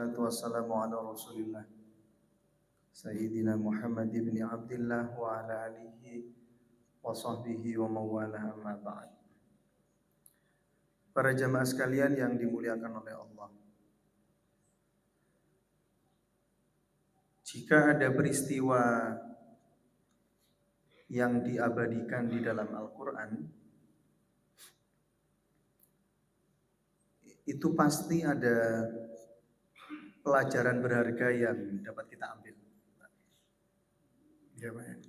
wassalatu wassalamu ala Rasulillah Sayyidina Muhammad ibn Abdillah wa ala alihi wa sahbihi wa mawala amma ba'd. Para jamaah sekalian yang dimuliakan oleh Allah, jika ada peristiwa yang diabadikan di dalam Al-Quran, itu pasti ada pelajaran berharga yang dapat kita ambil. Ya, Pak.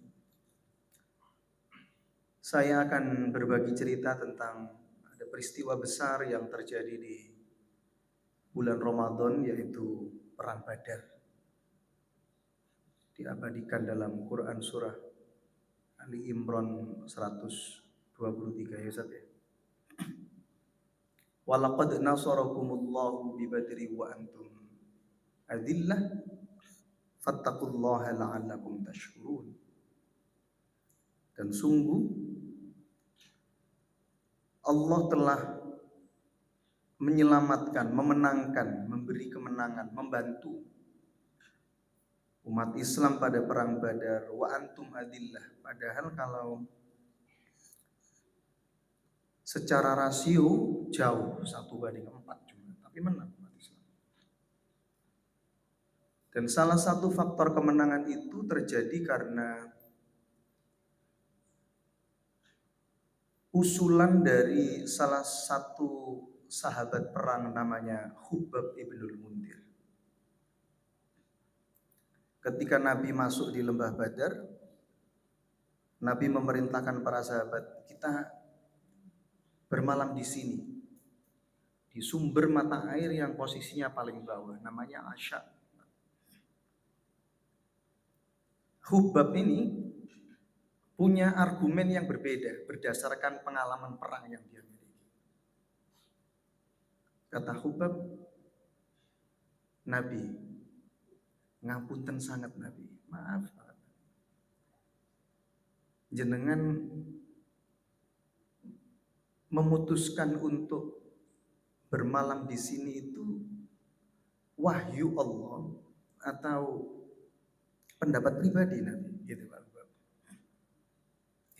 Saya akan berbagi cerita tentang ada peristiwa besar yang terjadi di bulan Ramadan, yaitu Perang Badar. Diabadikan dalam Quran surah Ali Imran 123 ya Ustaz ya. Walaqad nasarakumullahu bi Badri wa antum adillah fattaqullaha la'allakum tashkurun. Dan sungguh Allah telah menyelamatkan, memenangkan, memberi kemenangan, membantu umat Islam pada perang Badar wa antum adillah. Padahal kalau secara rasio jauh 1:4 cuma, tapi menang umat Islam. Dan salah satu faktor kemenangan itu terjadi karena usulan dari salah satu sahabat perang namanya Khubbab ibnul Mundir. Ketika Nabi masuk di lembah Badar, Nabi memerintahkan para sahabat, kita bermalam di sini, di sumber mata air yang posisinya paling bawah, namanya Asya. Khubbab ini punya argumen yang berbeda berdasarkan pengalaman perang yang dia miliki. Kata Khubbab, Nabi, ngapunten sangat Nabi, maaf, jenengan memutuskan untuk bermalam di sini itu wahyu Allah atau pendapat pribadi Nabi, gitu Pak.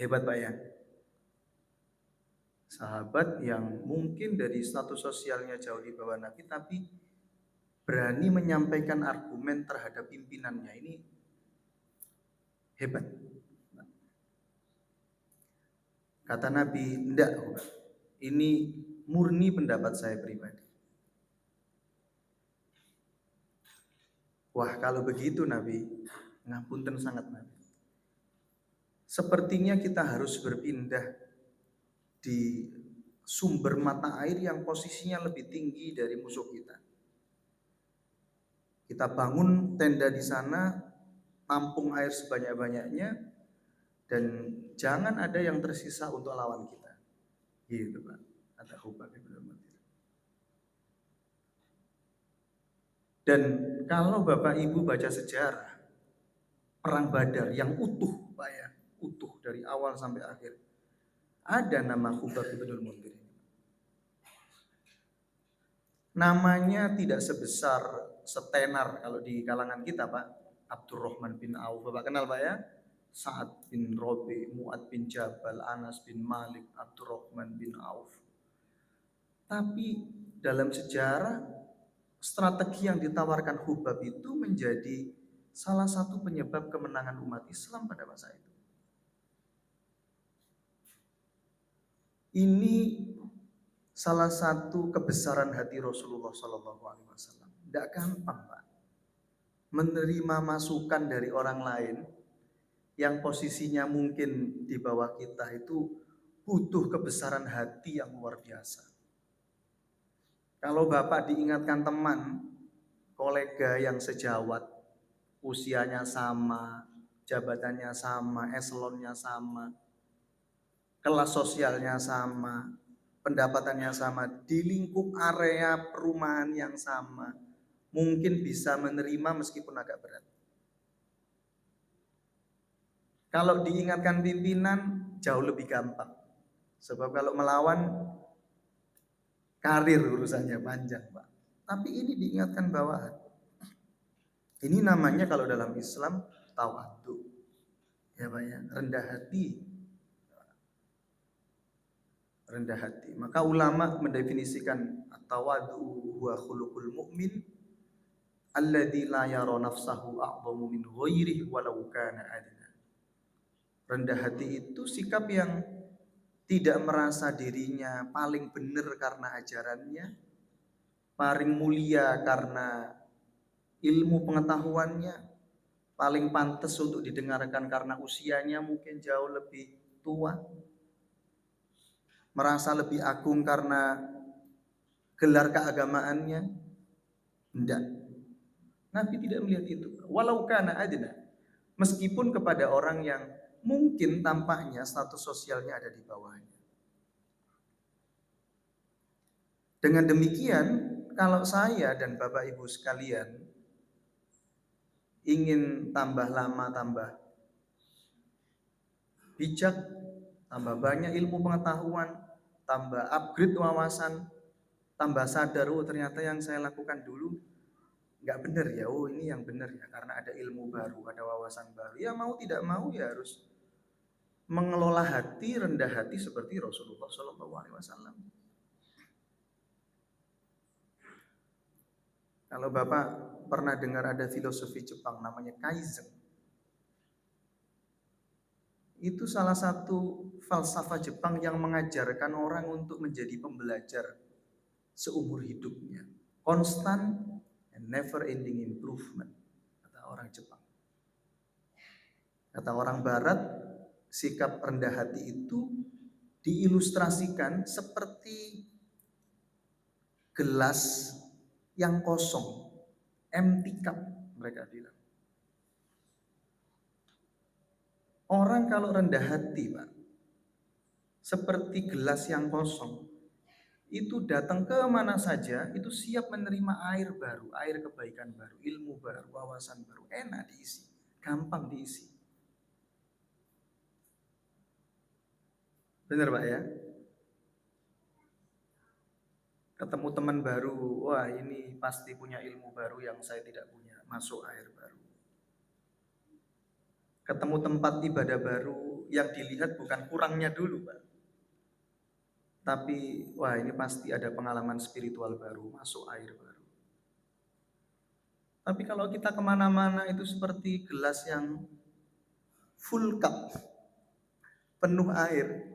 Hebat Pak ya. Sahabat yang mungkin dari status sosialnya jauh di bawah Nabi, tapi berani menyampaikan argumen terhadap pimpinannya, ini hebat. Kata Nabi, enggak, ini murni pendapat saya pribadi. Wah, kalau begitu Nabi, ngapunten sangat Nabi. Sepertinya kita harus berpindah di sumber mata air yang posisinya lebih tinggi dari musuh kita. Kita bangun tenda di sana, tampung air sebanyak-banyaknya, dan jangan ada yang tersisa untuk lawan kita. Gitu Pak, kata Khubbab ibnul Mundir. Dan kalau Bapak Ibu baca sejarah Perang Badar yang utuh Pak ya, utuh dari awal sampai akhir, ada nama Khubbab ibnul Mundir. Namanya tidak sebesar setenar kalau di kalangan kita Pak, Abdurrahman bin Auf, Bapak kenal Pak ya? Sa'ad bin Rabi, Mu'ad bin Jabal, Anas bin Malik, Abdurrahman bin Auf. Tapi dalam sejarah, strategi yang ditawarkan Khubbab itu menjadi salah satu penyebab kemenangan umat Islam pada masa itu. Ini salah satu kebesaran hati Rasulullah SAW. Tidak gampang Pak menerima masukan dari orang lain yang posisinya mungkin di bawah kita, itu butuh kebesaran hati yang luar biasa. Kalau Bapak diingatkan teman, kolega yang sejawat, usianya sama, jabatannya sama, eselonnya sama, kelas sosialnya sama, pendapatannya sama, di lingkup area perumahan yang sama, mungkin bisa menerima meskipun agak berat. Kalau diingatkan pimpinan jauh lebih gampang. Sebab kalau melawan karir urusannya panjang Pak. Tapi ini diingatkan bawahan. Ini namanya kalau dalam Islam tawadu. Ya Pak ya, rendah hati. Rendah hati. Maka ulama mendefinisikan at-tawadu huwa khuluqul mu'min alladzi la yara nafsahu a'dhamu min ghairihi walau kana adna. Rendah hati itu sikap yang tidak merasa dirinya paling benar karena ajarannya, paling mulia karena ilmu pengetahuannya, paling pantas untuk didengarkan karena usianya mungkin jauh lebih tua, merasa lebih agung karena gelar keagamaannya. Tidak. Nabi tidak melihat itu. Walau kana adna, meskipun kepada orang yang mungkin tampaknya status sosialnya ada di bawahnya. Dengan demikian, kalau saya dan Bapak Ibu sekalian ingin tambah lama, tambah bijak, tambah banyak ilmu pengetahuan, tambah upgrade wawasan, tambah sadar, oh ternyata yang saya lakukan dulu nggak benar ya, oh ini yang benar ya, karena ada ilmu baru, ada wawasan baru. Ya mau tidak mau ya harus mengelola hati, rendah hati seperti Rasulullah SAW. Kalau Bapak pernah dengar ada filosofi Jepang namanya Kaizen, itu salah satu falsafah Jepang yang mengajarkan orang untuk menjadi pembelajar seumur hidupnya. Constant and never ending improvement, kata orang Jepang. Kata orang Barat, sikap rendah hati itu diilustrasikan seperti gelas yang kosong, empty cup mereka bilang. Orang kalau rendah hati, Pak, seperti gelas yang kosong, itu datang ke mana saja, itu siap menerima air baru, air kebaikan baru, ilmu baru, wawasan baru, enak diisi, gampang diisi. Benar Pak ya? Ketemu teman baru, wah ini pasti punya ilmu baru yang saya tidak punya, masuk air baru. Ketemu tempat ibadah baru yang dilihat bukan kurangnya dulu Pak, tapi wah ini pasti ada pengalaman spiritual baru, masuk air baru. Tapi kalau kita kemana-mana itu seperti gelas yang full cup, penuh air.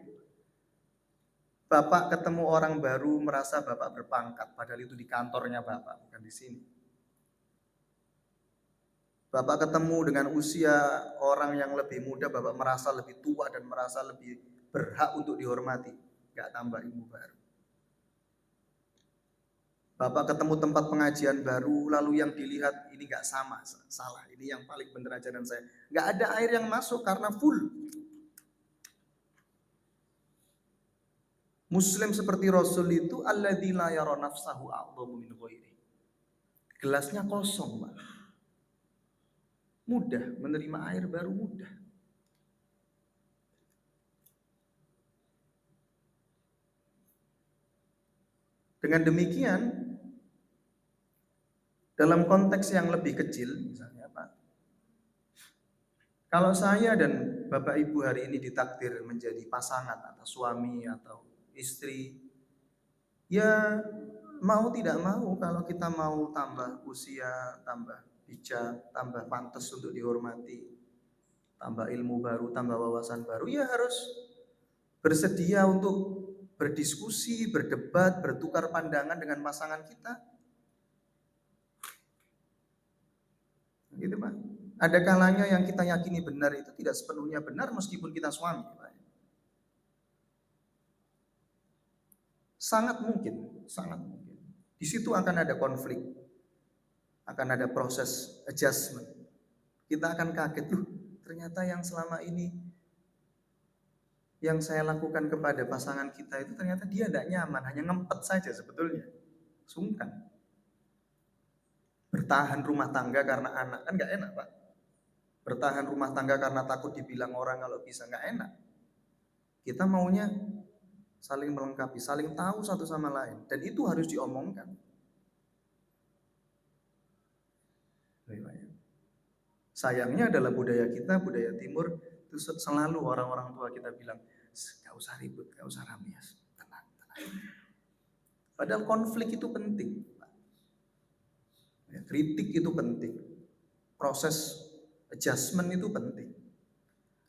Bapak ketemu orang baru merasa Bapak berpangkat, padahal itu di kantornya Bapak, bukan di sini. Bapak ketemu dengan usia orang yang lebih muda, Bapak merasa lebih tua dan merasa lebih berhak untuk dihormati. Gak tambah ilmu baru. Bapak ketemu tempat pengajian baru, lalu yang dilihat ini gak sama, salah. Ini yang paling benar ajaran saya. Gak ada air yang masuk karena full. Muslim seperti Rasul itu alladzi la yara nafsahu a'dhamu min ghairi. Gelasnya kosong, Pak. Mudah menerima air baru, mudah. Dengan demikian, dalam konteks yang lebih kecil, misalnya Pak, kalau saya dan Bapak Ibu hari ini ditakdir menjadi pasangan atau suami atau istri, ya mau tidak mau kalau kita mau tambah usia, tambah bijak, tambah pantas untuk dihormati, tambah ilmu baru, tambah wawasan baru, ya harus bersedia untuk berdiskusi, berdebat, bertukar pandangan dengan pasangan kita. Gitu Pak. Ada kalanya yang kita yakini benar itu tidak sepenuhnya benar meskipun kita suami Pak. Sangat mungkin, sangat mungkin. Di situ akan ada konflik, akan ada proses adjustment. Kita akan kaget, ternyata yang selama ini yang saya lakukan kepada pasangan kita itu ternyata dia tidak nyaman, hanya ngempet saja sebetulnya. Sungkan. Bertahan rumah tangga karena anak, kan gak enak Pak. Bertahan rumah tangga karena takut dibilang orang kalau bisa, gak enak. Kita maunya saling melengkapi, saling tahu satu sama lain. Dan itu harus diomongkan. Sayangnya adalah budaya kita, budaya timur, itu selalu orang-orang tua kita bilang, gak usah ribut, gak usah rame, tenang, tenang. Padahal konflik itu penting. Ya, kritik itu penting. Proses adjustment itu penting.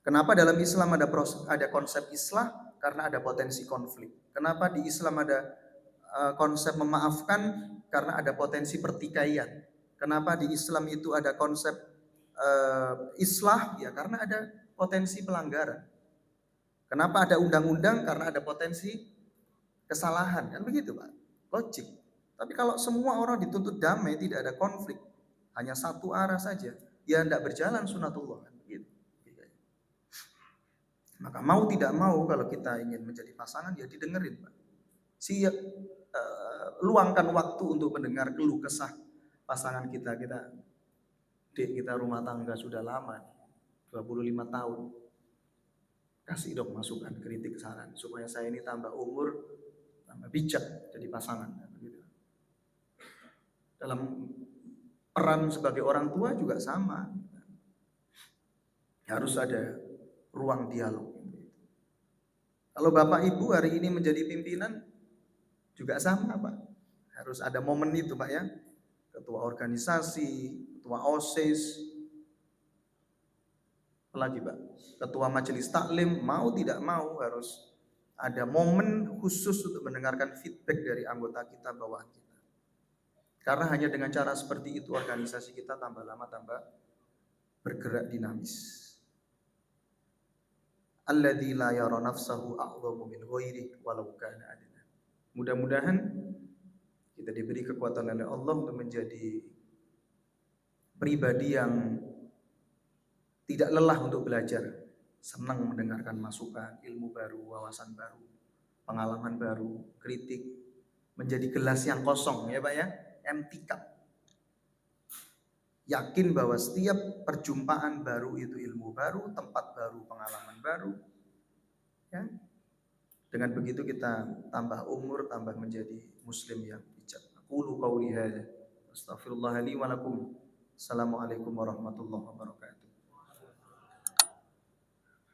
Kenapa dalam Islam ada konsep islah? Karena ada potensi konflik. Kenapa di Islam ada konsep memaafkan? Karena ada potensi pertikaian. Kenapa di Islam itu ada konsep islah? Ya karena ada potensi pelanggaran. Kenapa ada undang-undang? Karena ada potensi kesalahan. Kan begitu Pak, logik. Tapi kalau semua orang dituntut damai, tidak ada konflik, hanya satu arah saja, ya tidak berjalan sunatullah. Kan begitu. Maka mau tidak mau kalau kita ingin menjadi pasangan ya didengerin Pak. Luangkan waktu untuk mendengar keluh kesah pasangan kita. Kita rumah tangga sudah lama, 25 tahun. Kasih dong masukan, kritik, saran supaya saya ini tambah umur, tambah bijak jadi pasangan. Dalam peran sebagai orang tua juga sama. Harus ada ruang dialog. Kalau Bapak Ibu hari ini menjadi pimpinan juga sama Pak. Harus ada momen itu Pak ya. Ketua organisasi, ketua OSIS, apalagi Pak, ketua majelis taklim, mau tidak mau harus ada momen khusus untuk mendengarkan feedback dari anggota kita, bawahan kita. Karena hanya dengan cara seperti itu organisasi kita tambah lama tambah bergerak dinamis. Alladzi la yara nafsahu a'dhamu min ghairihi walau kana adna. Mudah-mudahan kita diberi kekuatan oleh Allah untuk menjadi pribadi yang tidak lelah untuk belajar, senang mendengarkan masukan, ilmu baru, wawasan baru, pengalaman baru, kritik, menjadi gelas yang kosong ya Pak ya, empty cup. Yakin bahwa setiap perjumpaan baru itu ilmu baru, tempat baru, pengalaman baru. Ya. Dengan begitu kita tambah umur, tambah menjadi muslim yang bijak. Qulu qauli hadza. Astaghfirullah li wa lakum. Assalamualaikum warahmatullahi wabarakatuh.